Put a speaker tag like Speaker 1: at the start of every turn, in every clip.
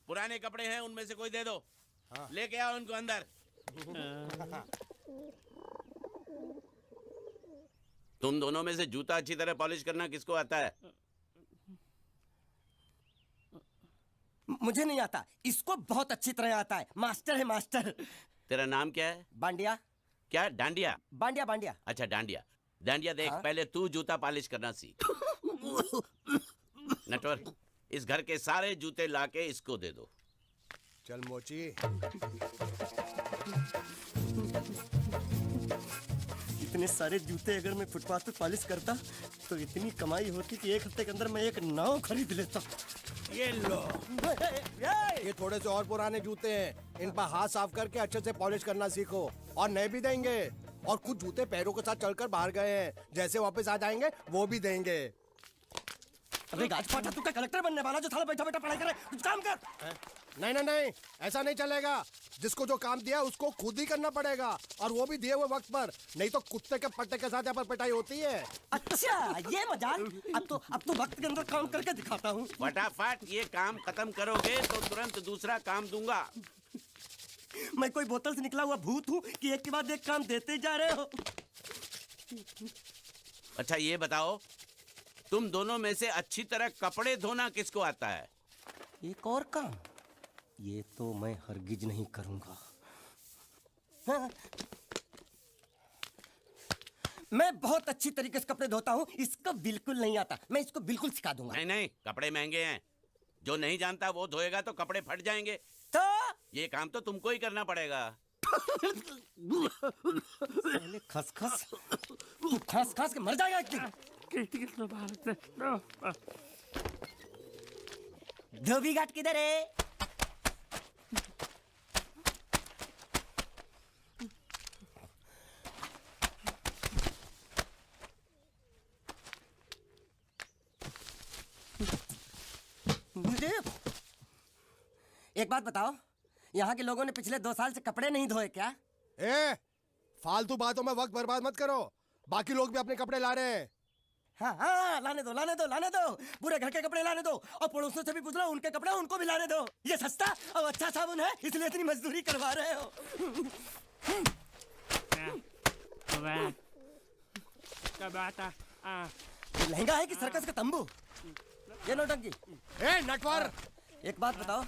Speaker 1: पुराने कपड़े हैं, उनमें से कोई दे दो।
Speaker 2: हाँ।
Speaker 1: लेके आओ उनको अंदर। तुम दोनों में से जूता अच्छी तरह पॉलिश करना किसको आता है?
Speaker 3: मुझे नहीं आता, इसको बहुत अच्छी तरह आता है। मास्टर है मास्टर।
Speaker 1: तेरा नाम क्या है?
Speaker 3: बांडिया।
Speaker 1: क्या? डांडिया?
Speaker 3: बांडिया बांडिया।
Speaker 1: अच्छा डांडिया। डांडिया देख,
Speaker 3: हाँ?
Speaker 1: पहले तू जूता पॉलिश करना सीख। नटवर, इस घर के सारे जूते लाके इसको दे दो।
Speaker 2: चल मोची।
Speaker 3: इतने सारे जूते अगर मैं फुटपाथ पे पॉलिश करता तो इतनी कमाई होती कि एक हफ्ते के अंदर मैं एक नाव खरीद लेता।
Speaker 2: ये लो, ये थोड़े से और पुराने जूते हैं, इन पर हाथ साफ करके अच्छे से पॉलिश करना सीखो। और नए भी देंगे, और कुछ जूते पैरों के साथ चलकर बाहर गए हैं, जैसे वापस आ जाएंगे वो भी देंगे।
Speaker 3: अबे गाज फाटा, तू क्या कलेक्टर बनने वाला जो साला बैठा बैठा पढ़ाई करे? कुछ काम कर।
Speaker 2: नहीं नहीं नहीं, ऐसा नहीं चलेगा। जिसको जो काम दिया उसको खुद ही करना पड़ेगा, और वो भी दिए हुए वक्त पर, नहीं तो कुत्ते के पट्टे के साथ यहाँ पर पिटाई होती है।
Speaker 3: अच्छा ये मजाक। अब तो वक्त के अंदर काम करके दिखाता हूँ।
Speaker 1: फटाफट ये काम खत्म करोगे तो तुरंत दूसरा काम दूंगा।
Speaker 3: मैं कोई बोतल से निकला हुआ भूत हूँ कि एक के बाद एक काम देते जा रहे हो?
Speaker 1: अच्छा ये बताओ, तुम दोनों में से अच्छी तरह कपड़े धोना किसको आता है?
Speaker 3: एक और काम, ये तो मैं हरगिज नहीं करूंगा। हाँ। मैं बहुत अच्छी तरीके से कपड़े धोता हूँ, इसको बिल्कुल नहीं आता। मैं इसको बिल्कुल सिखा दूंगा।
Speaker 1: नहीं नहीं, कपड़े महंगे हैं, जो नहीं जानता वो धोएगा तो कपड़े फट जाएंगे।
Speaker 3: तो
Speaker 1: ये काम तो तुमको ही करना पड़ेगा।
Speaker 3: पहले खसखस, तू खस खस के मर जाएगा एक दिन। धोबी घाट किधर है? मुझे एक बात बताओ, यहाँ के लोगों ने पिछले 2 साल से कपड़े नहीं धोए क्या?
Speaker 2: फालतू बातों में वक्त बर्बाद मत करो, बाकी लोग भी अपने कपड़े ला रहे हैं।
Speaker 3: हाँ हाँ, लाने दो लाने दो लाने दो, पूरे घर के कपड़े लाने दो, और पड़ोसियों से भी पूछ लो, उनके कपड़े उनको भी लाने दो। ये सस्ता और अच्छा साबुन है, इसलिए इतनी मजदूरी करवा रहे हो। लहंगा है कि सर्कस का तंबू? ये नौटंकी।
Speaker 2: नटवर,
Speaker 3: एक बात बताओ,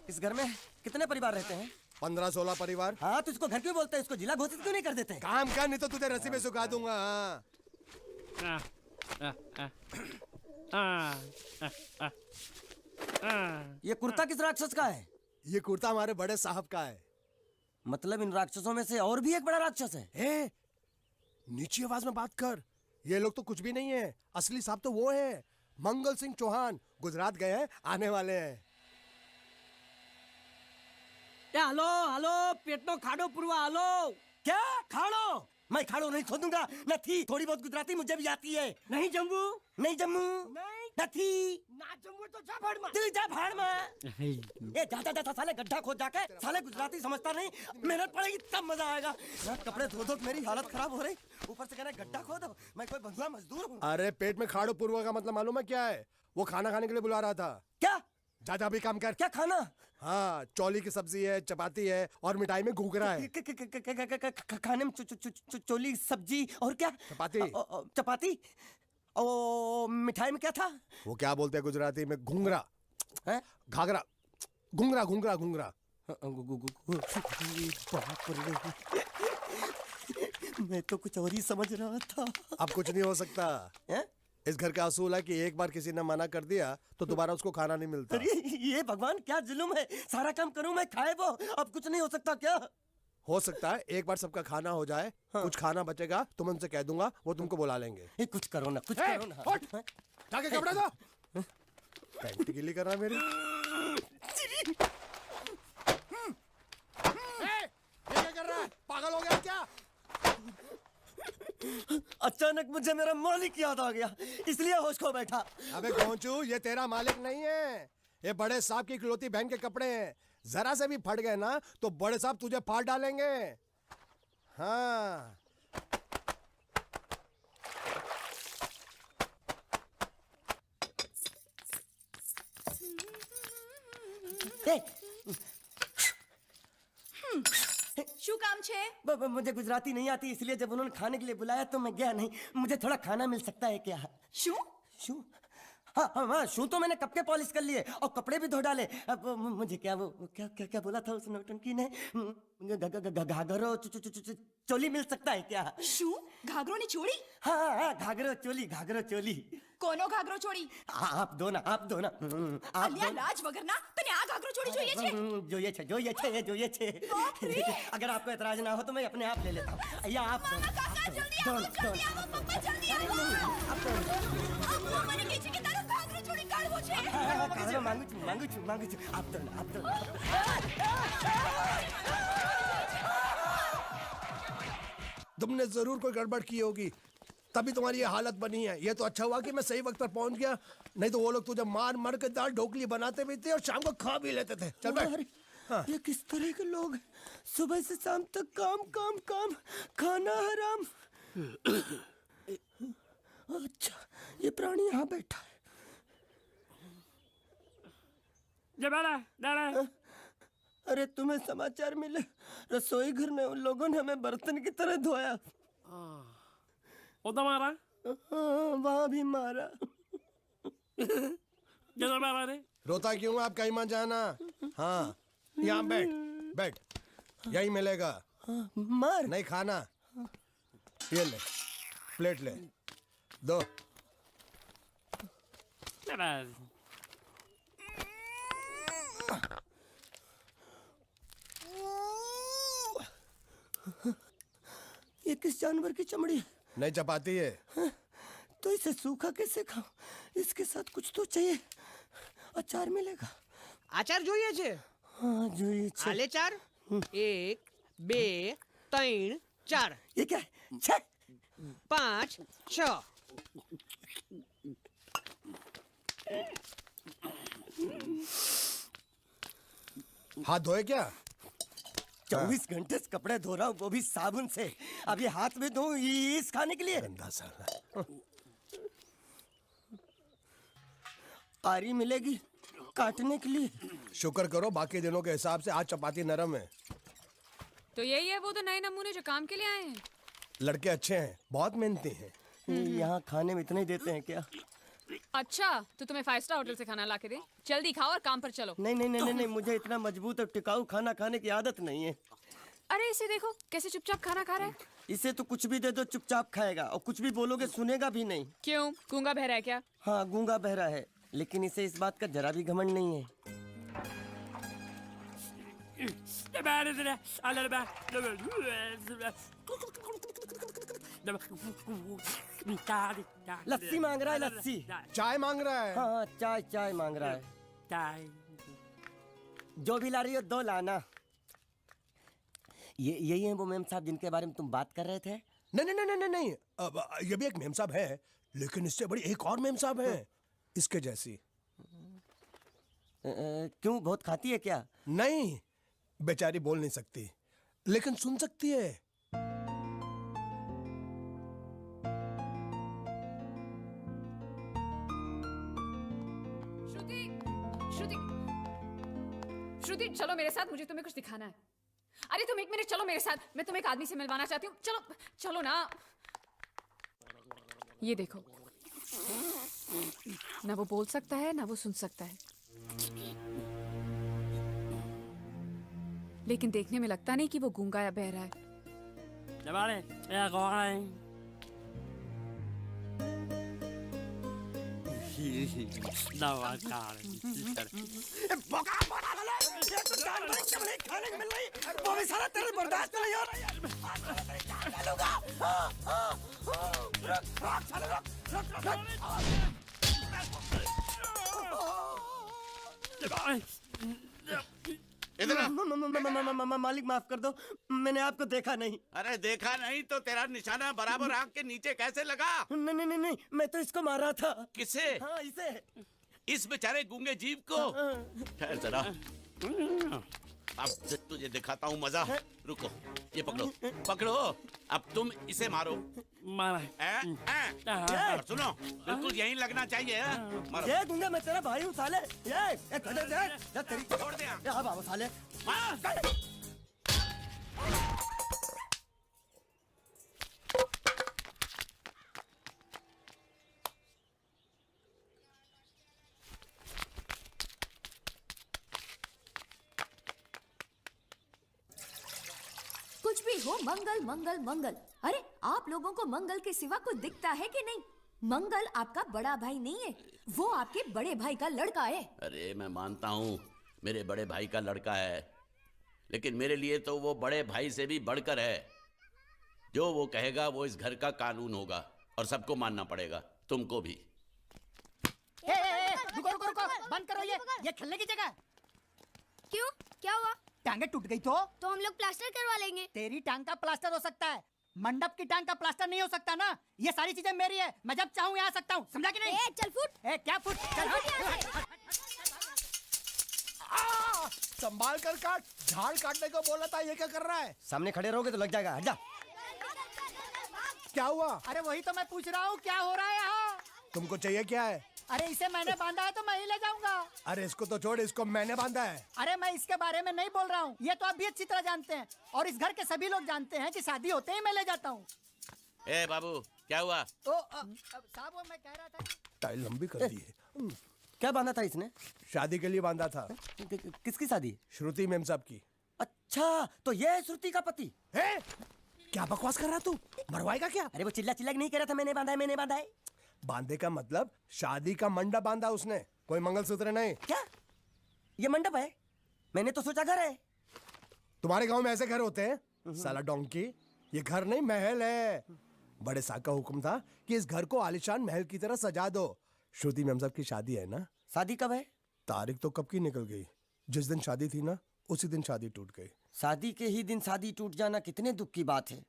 Speaker 3: इस घर में कितने परिवार रहते हैं?
Speaker 2: 15-16 परिवार।
Speaker 3: हाँ, तो इसको घर क्यों बोलते हैं? इसको जिला घोषित क्यों नहीं कर देते?
Speaker 2: काम कर, नहीं तो तुझे रस्सी में सुखा दूंगा।
Speaker 3: ये कुर्ता किस राक्षस का है?
Speaker 2: ये कुर्ता हमारे बड़े साहब का है।
Speaker 3: मतलब इन राक्षसों में से और भी एक बड़ा राक्षस है?
Speaker 2: नीची आवाज में बात कर, ये लोग तो कुछ भी नहीं है, असली साहब तो वो है, मंगल सिंह चौहान। गुजरात गए हैं, आने वाले हैं।
Speaker 3: हेलो हेलो, पेट नो खाड़ो पुरवा। हेलो, क्या खाड़ो? मैं खाड़ो नहीं खोदूंगा। न थी, थोड़ी बहुत गुजराती मुझे भी आती है। नहीं जम्मू, नहीं जम्मू, नहीं थी ना जम्मू तो जा भाड़ में। तू जा भाड़ में। ये जाता जाता साले गड्ढा खोद जाके, साले गुजराती समझता नहीं। मेहनत पड़ेगी तब मजा आएगा। ना कपड़े धो धो मेरी हालत खराब हो रही, ऊपर से कह रहे गड्ढा खोदो। मैं कोई बंधुआ मजदूर हूँ?
Speaker 2: अरे पेट में खाड़ो पुरवा का मतलब मालूम है क्या है? वो खाना खाने के लिए बुला रहा था।
Speaker 3: क्या?
Speaker 2: जा भी काम कर।
Speaker 3: क्या खाना?
Speaker 2: हाँ, चौली की सब्जी है, चपाती है, और मिठाई में घूघरा है।
Speaker 3: खाने में चोली सब्जी और क्या?
Speaker 2: चपाती।
Speaker 3: चपाती। ओ मिठाई में क्या था?
Speaker 2: वो क्या बोलते हैं गुजराती में? घूंघरा
Speaker 3: है?
Speaker 2: घाघरा, घूंघरा घूंघरा घूंघरा।
Speaker 3: मैं तो कुछ और ही समझ रहा था।
Speaker 2: अब कुछ नहीं हो सकता
Speaker 3: है?
Speaker 2: इस घर का असूल है कि एक बार किसी ने मना कर दिया तो दोबारा उसको खाना नहीं मिलता।
Speaker 3: अरे ये भगवान क्या जुल्म है, सारा काम करूं मैं, खाए वो। अब कुछ नहीं हो सकता क्या?
Speaker 2: हो सकता है एक बार सबका खाना हो जाए। हाँ। कुछ खाना बचेगा तो मैं उनसे कह दूंगा, वो तुमको बुला लेंगे।
Speaker 3: कुछ करो ना, कुछ करो ना।
Speaker 2: जाके कपड़े दो। पैंट गीली कर रहा मेरी। ये क्या कर रहा है? पागल हो गया क्या?
Speaker 3: अचानक मुझे मेरा मालिक याद आ गया, इसलिए होश खो बैठा।
Speaker 2: अबे गोंचू, ये तेरा मालिक नहीं है, ये बड़े साहब की इकलौती बहन के कपड़े हैं। जरा से भी फट गए ना तो बड़े साहब तुझे फाड़ डालेंगे। हाँ,
Speaker 4: શું કામ છે?
Speaker 3: मुझे गुजराती नहीं आती, इसलिए जब उन्होंने खाने के लिए बुलाया तो मैं गया नहीं। मुझे थोड़ा खाना मिल सकता है क्या?
Speaker 4: શું?
Speaker 3: शू? हाँ हाँ हाँ, शू तो मैंने कब के पॉलिश कर लिए और कपड़े भी धो डाले। अब मुझे क्या वो क्या क्या क्या बोला था उस नौटंकी ने? घाघरो चोली मिल सकता है क्या?
Speaker 4: શું? ઘાઘરોની ચોળી?
Speaker 3: हाँ हाँ हाँ, घाघरो चोली।
Speaker 4: કોનો ઘાઘરો ચોળી?
Speaker 3: आप दो ना आप दो।
Speaker 4: અલ્યા લાજ વગરના તને આ ઘાઘરો ચોળી જોઈએ છે?
Speaker 3: જોઈએ છે। अगर आपको एतराज ना हो तो मैं अपने आप ले लेता हूँ। या आप दो।
Speaker 4: કાકા જલ્દી આવો, જલ્દી આવો, પપ્પા જલ્દી આવો. અમ્મા મને કહે છે કે તારો ઘાઘરો ચોળી કાઢવો છે.
Speaker 3: मांगू छू। आप दो।
Speaker 2: तुमने जरूर कोई गड़बड़ की होगी, तभी तुम्हारी ये हालत बनी है। ये तो अच्छा हुआ कि मैं सही वक्त पर पहुंच गया, नहीं तो वो लोग तुझे मार के दाल ढोकली बनाते भी थे और शाम को खा भी लेते थे। चल बैठ। हाँ।
Speaker 3: ये किस तरह के लोग हैं? सुबह से शाम तक काम, खाना हराम। अच्छा, ये प्राणी यहाँ बैठा है। अरे तुम्हें समाचार मिले? रसोई घर में उन लोगों ने हमें बर्तन की तरह धोया।
Speaker 5: मारा?
Speaker 3: वहाँ भी मारा।
Speaker 5: मारा रे?
Speaker 2: रोता क्यों? आप कहीं मत जाना। हाँ, यहाँ बैठ, यही मिलेगा।
Speaker 3: मार?
Speaker 2: नहीं खाना, ये ले, प्लेट ले, दो। ये किस जानवर की चमड़ी है? नहीं चपाती है।
Speaker 3: तो इसे सूखा कैसे खाऊं? इसके साथ कुछ तो चाहिए। अचार मिलेगा?
Speaker 6: આચાર જોઈએ છે?
Speaker 3: हाँ જોઈએ છે।
Speaker 6: આલે ચાર 1 2 3 4
Speaker 3: ये क्या है? 6
Speaker 6: 5 6
Speaker 2: हाथ धोए क्या?
Speaker 3: 24 घंटे से कपड़े धो रहा हूँ, वो भी साबुन से। अब ये हाथ में धो इस खाने के लिए?
Speaker 2: गंदा साला।
Speaker 3: आरी मिलेगी काटने के लिए?
Speaker 2: शुक्र करो बाकी दिनों के हिसाब से आज चपाती नरम है।
Speaker 7: तो यही है वो तो नए नमूने जो काम के लिए आए हैं।
Speaker 2: लड़के अच्छे हैं, बहुत मेहनती हैं।
Speaker 3: यहाँ खाने में इतना ही देते हैं क्या?
Speaker 7: अच्छा तो तुम्हें 5 स्टार होटल से खाना ला के दे? जल्दी खाओ और काम पर चलो।
Speaker 3: नहीं, मुझे इतना मजबूत और टिकाऊ खाना खाने की आदत नहीं है।
Speaker 7: अरे इसे देखो कैसे चुपचाप खाना खा रहा है।
Speaker 3: इसे तो कुछ भी दे दो चुपचाप खाएगा, और कुछ भी बोलोगे सुनेगा भी नहीं।
Speaker 7: क्यों, गूंगा बहरा है क्या?
Speaker 3: हाँ गूंगा बहरा है, लेकिन इसे इस बात का जरा भी घमंड नहीं है। लस्सी मांग रहा है, लस्सी।
Speaker 2: चाय मांग रहा है।
Speaker 3: हाँ चाय मांग रहा है। जो भी ला रही हो 2 लाना। यही है वो मेम साहब जिनके बारे में तुम बात कर रहे थे?
Speaker 2: नहीं। अब ये भी एक मेम साहब है, लेकिन इससे बड़ी एक और मेम साहब है इसके जैसी।
Speaker 3: क्यों, बहुत खाती है क्या?
Speaker 2: नहीं, बेचारी बोल नहीं सकती, लेकिन सुन सकती है।
Speaker 7: श्रुति चलो मेरे साथ, मुझे तुम्हें कुछ दिखाना है। अरे तुम 1 मिनट चलो मेरे साथ, मैं तुम्हें एक आदमी से मिलवाना चाहती हूँ। चलो ना। ये देखो, ना वो बोल सकता है ना वो सुन सकता है, लेकिन देखने में लगता नहीं कि वो गूंगा या बहरा है।
Speaker 3: वो भी सारा तेरे बर्दाश्त नहीं हो रहा। मालिक माफ कर दो, मैंने आपको देखा नहीं।
Speaker 1: अरे देखा नहीं तो तेरा निशाना बराबर आंख के नीचे कैसे लगा?
Speaker 3: नहीं, मैं तो इसको मारा था।
Speaker 1: किसे?
Speaker 3: हाँ इसे।
Speaker 1: इस बेचारे गूंगे जीव को? ठहर जरा। अब तुझे दिखाता हूँ मजा। रुको, ये पकड़ो पकड़ो। अब तुम इसे मारो।
Speaker 3: मारा
Speaker 1: और सुनो, बिल्कुल यहीं लगना चाहिए। मारो।
Speaker 3: ये दूंगा मैं, तेरा भाई हूँ साले। ये खड़े दे तेरी।
Speaker 1: छोड़ दे।
Speaker 3: हाँ बाबा साले।
Speaker 1: मार।
Speaker 4: कुछ भी हो, मंगल मंगल मंगल। अरे आप लोगों को मंगल के सिवा कुछ दिखता है कि नहीं? मंगल आपका बड़ा भाई नहीं है, वो आपके बड़े भाई का लड़का है।
Speaker 1: अरे मैं मानता हूँ मेरे बड़े भाई का लड़का है, लेकिन मेरे लिए तो वो बड़े भाई से भी बढ़कर है। जो वो कहेगा वो इस घर का कानून होगा और सबको मानना पड़ेगा, तुमको भी।
Speaker 5: रुको रुको रुको, बंद करो ये खेलने की जगह।
Speaker 4: क्यों, क्या हुआ?
Speaker 5: टांगे टूट गई तो
Speaker 4: हम लोग प्लास्टर करवा लेंगे।
Speaker 5: तेरी टांग का प्लास्टर हो सकता है, मंडप की टांग का प्लास्टर नहीं हो सकता ना। ये सारी चीजें मेरी है, मैं जब चाहूँ यहाँ आ सकता हूँ, समझा कि नहीं?
Speaker 4: चल फुट।
Speaker 5: क्या फुट? चल
Speaker 2: संभाल कर काट, झाड़ काटने को बोला था, ये क्या कर रहा है?
Speaker 3: सामने खड़े रहोगे तो लग जाएगा, हट जा।
Speaker 2: क्या हुआ?
Speaker 5: अरे वही तो मैं पूछ रहा हूँ, क्या हो रहा है यहाँ?
Speaker 2: तुमको चाहिए क्या है?
Speaker 5: अरे इसे मैंने बांधा है तो मैं ही ले जाऊंगा।
Speaker 2: अरे इसको तो छोड़, इसको मैंने बांधा है।
Speaker 5: अरे मैं इसके बारे में नहीं बोल रहा हूँ, ये तो आप भी अच्छी तरह जानते हैं और इस घर के सभी लोग जानते हैं कि शादी होते ही मैं ले जाता हूँ।
Speaker 1: ए बाबू, क्या हुआ?
Speaker 5: तो साहब वो मैं कह रहा था
Speaker 2: टाइल लंबी कर दी है।
Speaker 3: क्या बांधा था इसने?
Speaker 2: शादी के लिए बांधा था।
Speaker 3: किसकी शादी?
Speaker 2: श्रुति मेम साहब की।
Speaker 3: अच्छा, तो ये है श्रुति का पति?
Speaker 2: है? क्या बकवास कर रहा तू? मरवाएगा क्या?
Speaker 3: अरे वो चिल्ला चिल्ला के नहीं कह रहा था मैंने बांधा है, मैंने बांधा है।
Speaker 2: बांधे का मतलब शादी का मंडप बांधा उसने, कोई मंगलसूत्र नहीं।
Speaker 3: क्या ये मंडप है? मैंने तो सोचा घर है।
Speaker 2: तुम्हारे गांव में ऐसे घर होते हैं? साला डोंकी, ये घर नहीं महल है। बड़े साहब का हुक्म था कि इस घर को आलीशान महल की तरह सजा दो। श्रुति मेम साहब की शादी है ना?
Speaker 3: शादी कब है?
Speaker 2: तारीख तो कब की निकल गई। जिस दिन शादी थी ना, उसी दिन शादी टूट गई।
Speaker 3: शादी के ही दिन शादी टूट जाना कितने दुख की बात है।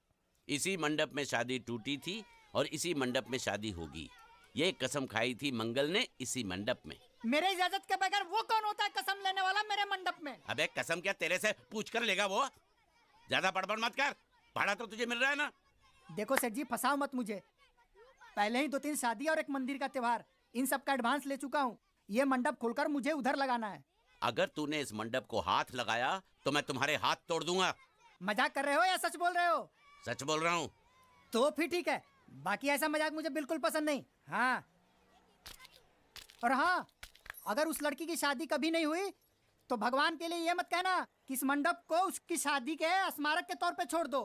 Speaker 1: इसी मंडप में शादी टूटी थी और इसी मंडप में शादी होगी। ये कसम खाई थी मंगल ने इसी मंडप में।
Speaker 5: मेरे इजाजत के बगैर वो कौन होता है कसम लेने वाला मेरे मंडप में?
Speaker 1: अबे कसम क्या तेरे से पूछ कर लेगा वो? ज्यादा बड़बड़ मत कर, भाड़ा तो तुझे मिल रहा है ना।
Speaker 5: देखो सेठ जी, फंसाओ मत मुझे। पहले ही 2-3 शादी और एक मंदिर का त्योहार, इन सब का एडवांस ले चुका हूँ। ये मंडप खोलकर मुझे उधर लगाना है।
Speaker 1: अगर तूने इस मंडप को हाथ लगाया तो मैं तुम्हारे हाथ तोड़ दूंगा।
Speaker 5: मजाक कर रहे हो या सच बोल रहे हो?
Speaker 1: सच बोल रहा हूँ।
Speaker 5: तो फिर ठीक है, बाकी ऐसा मजाक मुझे बिल्कुल पसंद नहीं। हाँ, और हाँ, अगर उस लड़की की शादी कभी नहीं हुई तो भगवान के लिए ये मत कहना कि इस मंडप को उसकी शादी के स्मारक के तौर पे छोड़ दो।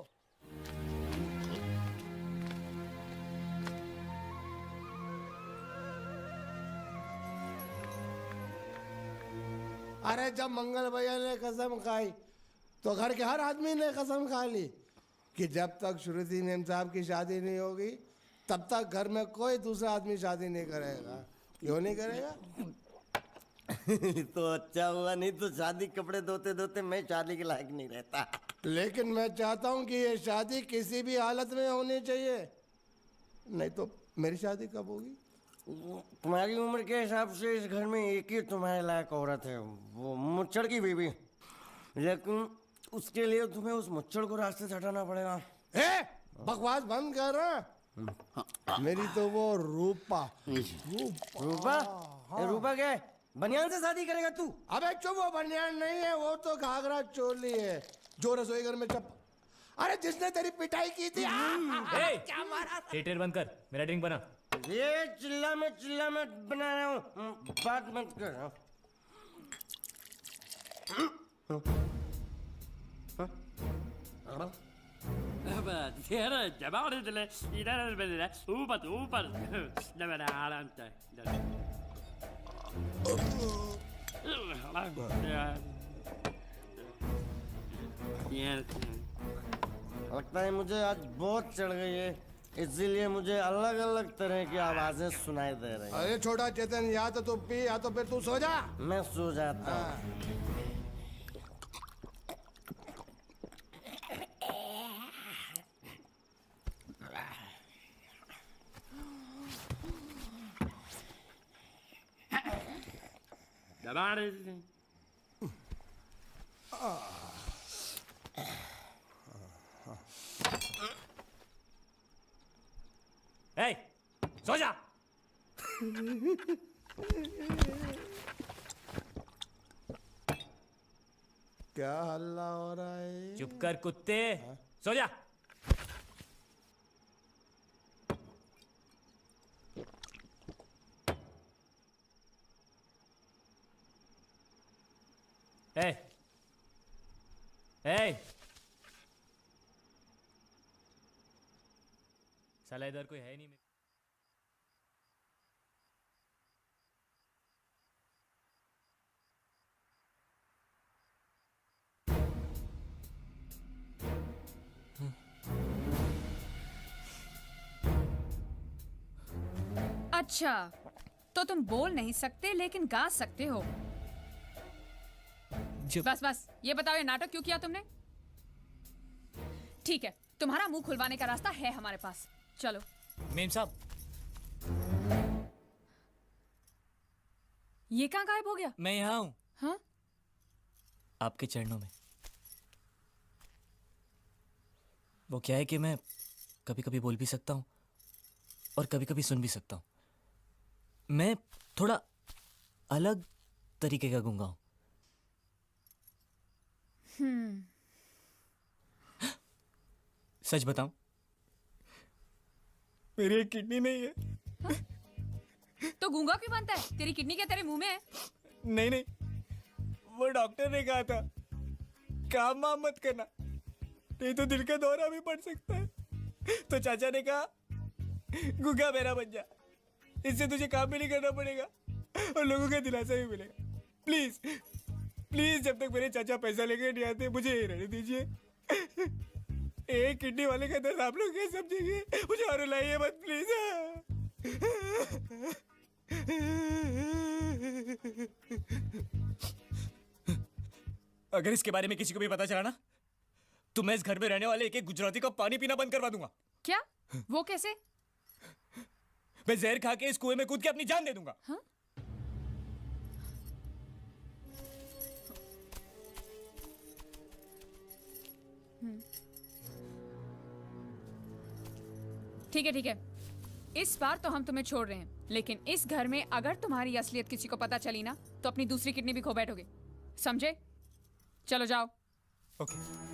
Speaker 2: अरे जब मंगल भैया ने कसम खाई तो घर के हर आदमी ने कसम खा ली कि जब तक श्रुति मेम साहब की शादी नहीं होगी तब तक घर में कोई दूसरा आदमी शादी नहीं करेगा। क्यों नहीं करेगा?
Speaker 3: तो अच्छा हुआ, नहीं तो शादी कपड़े धोते धोते मैं शादी के लायक नहीं रहता।
Speaker 2: लेकिन मैं चाहता हूँ कि ये शादी किसी भी हालत में होनी चाहिए, नहीं तो मेरी शादी कब होगी?
Speaker 3: तुम्हारी उम्र के हिसाब से इस घर में एक ही तुम्हारे लायक औरत है, वो मुच्छड़ की बीवी। लेकिन उसके लिए तुम्हें उस मुच्छड़ को रास्ते से हटाना पड़ेगा।
Speaker 2: बकवास बंद कर रहा। मेरी तो वो रूपा।
Speaker 3: रूपा? रूपा क्या है? बनियान से शादी करेगा तू?
Speaker 2: अबे चुप, वो बनियान नहीं है, वो तो घाघरा चोली है जो रसोई घर में चप। अरे जिसने तेरी पिटाई की थी। क्या मारा?
Speaker 8: थिएटर बंद कर, मेरा ड्रिंक बना।
Speaker 3: ये चिल्ला में बना रहा हूँ, बात मत कर। लगता है मुझे आज बहुत चढ़ गई है, इसीलिए मुझे अलग अलग तरह की आवाजें सुनाई दे रही हैं।
Speaker 2: अरे छोटा चेतन, या तो तू पी या तो फिर तू सो जा।
Speaker 3: मैं सो जाता हूँ।
Speaker 8: दबा सो जा।
Speaker 2: क्या हल्ला हो रहा है?
Speaker 8: चुप कर कुत्ते, सो जा। ए, ए, साला इधर कोई है नहीं।
Speaker 7: अच्छा, तो तुम बोल नहीं सकते लेकिन गा सकते हो। बस बस, ये बताओ ये नाटक क्यों किया तुमने? ठीक है, तुम्हारा मुंह खुलवाने का रास्ता है हमारे पास। चलो।
Speaker 8: मेम साहब,
Speaker 7: ये कहाँ गायब हो गया?
Speaker 8: मैं यहाँ हूँ,
Speaker 7: हाँ?
Speaker 8: आपके चरणों में। वो क्या है कि मैं कभी कभी बोल भी सकता हूँ और कभी कभी सुन भी सकता हूँ। मैं थोड़ा अलग तरीके का गूंगा हूँ। सच बताऊं, मेरी एक किडनी नहीं है।
Speaker 7: तो गूंगा क्यों बनता है? तेरी किडनी क्या तेरे मुंह में है?
Speaker 8: नहीं नहीं, वो डॉक्टर ने कहा था काम वाम मत करना, नहीं तो दिल का दौरा भी पड़ सकता है। तो चाचा ने कहा गूंगा मेरा बन जा, इससे तुझे काम भी नहीं करना पड़ेगा और लोगों का दिलासा भी मिलेगा। प्लीज प्लीज, जब तक मेरे चाचा पैसा लेके नहीं आते मुझे यही रहने दीजिए। एक किडनी वाले का दर्द आप लोग कैसे समझेंगे? मुझे और रुलाइए मत प्लीज। अगर इसके बारे में किसी को भी पता चला ना, तो मैं इस घर में रहने वाले एक एक गुजराती का पानी पीना बंद करवा दूंगा।
Speaker 7: क्या? वो कैसे?
Speaker 8: मैं जहर खा के इस कुएं में कूद के अपनी जान दे दूंगा।
Speaker 7: हाँ? ठीक है ठीक है, इस बार तो हम तुम्हें छोड़ रहे हैं, लेकिन इस घर में अगर तुम्हारी असलियत किसी को पता चली ना, तो अपनी दूसरी किडनी भी खो बैठोगे, समझे? चलो जाओ।
Speaker 8: ओके।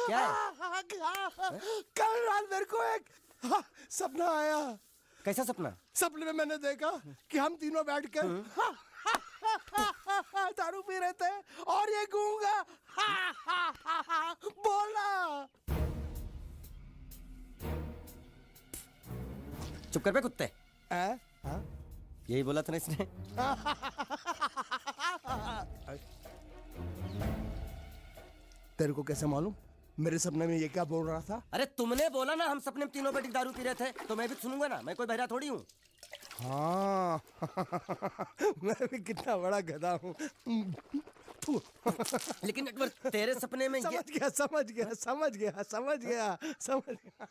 Speaker 3: क्या है?
Speaker 2: कल रात मेरे को एक सपना आया।
Speaker 3: कैसा सपना?
Speaker 2: सपने में मैंने देखा कि हम तीनों बैठ कर दारू पी रहे थे और ये गूंगा बोला।
Speaker 3: चुप कर बे कुत्ते। यही बोला था ना इसने।
Speaker 2: तेरे को कैसे मालूम मेरे सपने में ये क्या बोल रहा था?
Speaker 3: अरे तुमने बोला ना हम सपने में तीनों बैठ के दारू पी रहे थे, तो मैं भी सुनूंगा ना, मैं कोई बहरा थोड़ी हूँ।
Speaker 2: हाँ मैं भी कितना बड़ा गधा हूँ।
Speaker 3: लेकिन एक बार तेरे सपने में
Speaker 2: समझ गया समझ गया समझ गया समझ गया समझ गया।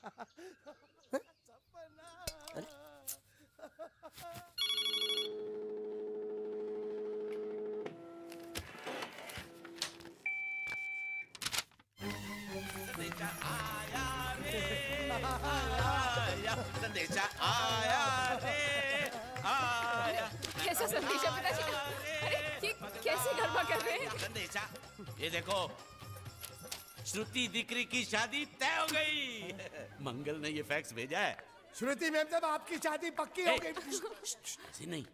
Speaker 1: संदेशा आया रे आया।
Speaker 7: कैसा संदेशा पिताजी? अरे ये कैसे गरबा कर रहे हैं?
Speaker 1: संदेशा, ये देखो, श्रुति दिकरी की शादी तय हो गई। मंगल ने ये फैक्स भेजा है।
Speaker 2: श्रुति मैम साहब आपकी शादी पक्की हो गई।
Speaker 1: ऐसे नहीं,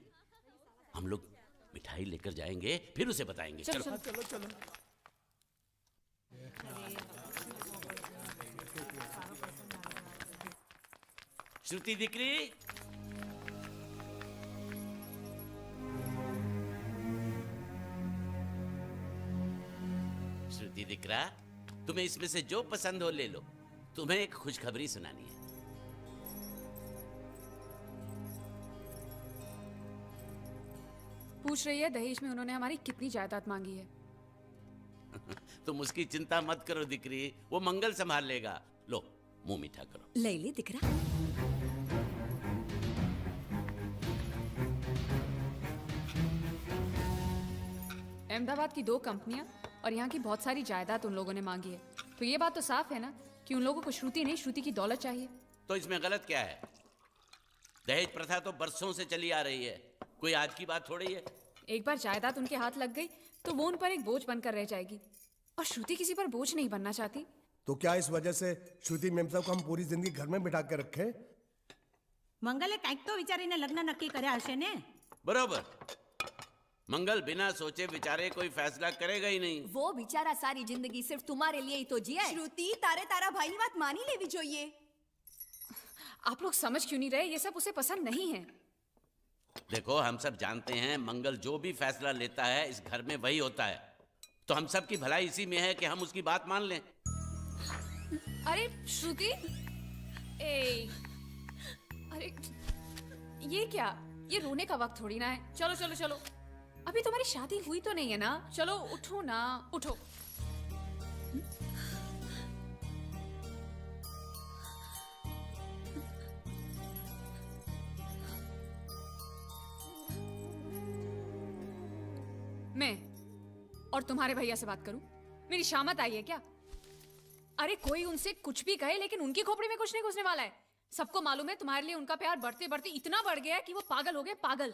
Speaker 1: हम लोग मिठाई लेकर जाएंगे फिर उसे बताएंगे।
Speaker 7: चलो,
Speaker 1: चलो
Speaker 2: चलो चलो।
Speaker 1: श्रुति दिकरी, श्रुति दिकरा, तुम्हें इसमें से जो पसंद हो ले लो। तुम्हें एक खुशखबरी सुनानी है।
Speaker 7: पूछ रही है दहेज में उन्होंने हमारी कितनी जायदाद मांगी है।
Speaker 1: तुम उसकी चिंता मत करो दिकरी, वो मंगल संभाल लेगा। लो मुंह मीठा करो।
Speaker 4: लैली दिख रहा
Speaker 7: अहमदाबाद की 2 कंपनियां और यहाँ की बहुत सारी जायदाद उन लोगों ने मांगी है। तो ये बात तो साफ है ना कि उन लोगों को श्रुति नहीं, श्रुति की दौलत चाहिए।
Speaker 1: तो इसमें गलत क्या है? दहेज प्रथा तो बरसों से चली आ रही है, कोई आज की बात थोड़ी है।
Speaker 7: एक बार जायदाद उनके हाथ लग गई तो वो उन पर एक बोझ बनकर रह जाएगी, और श्रुति किसी पर बोझ नहीं बनना चाहती।
Speaker 2: तो क्या इस वजह से श्रुति मेम साहब को हम पूरी जिंदगी घर में बिठा के रखे?
Speaker 9: મંગલે કંઈક તો વિચારીને લગ્ન નક્કી કર્યા હશે ને?
Speaker 1: बरोबर। मंगल बिना सोचे विचारे कोई फैसला करेगा ही नहीं।
Speaker 4: वो बेचारा सारी जिंदगी सिर्फ तुम्हारे लिए ही तो जिया है।
Speaker 10: श्रुति तारे तारा भाई ની વાત માની લેવી જોઈએ।
Speaker 7: आप लोग समझ क्यों नहीं रहे? ये सब उसे पसंद नहीं है।
Speaker 1: देखो, हम सब जानते हैं मंगल जो भी फैसला लेता है इस घर में वही होता है, तो हम सब की भलाई इसी में है कि हम उसकी बात मान लें।
Speaker 7: अरे श्रुति, अरे ये क्या? ये रोने का वक्त थोड़ी ना है। चलो चलो चलो, अभी तुम्हारी शादी हुई तो नहीं है ना? चलो उठो ना, उठो। मैं और तुम्हारे भैया से बात करूं? मेरी शामत आई है क्या? अरे कोई उनसे कुछ भी कहे, लेकिन उनकी खोपड़ी में कुछ नहीं घुसने वाला है। सबको मालूम है तुम्हारे लिए उनका प्यार बढ़ते बढ़ते इतना बढ़ गया है कि वो पागल हो गए, पागल।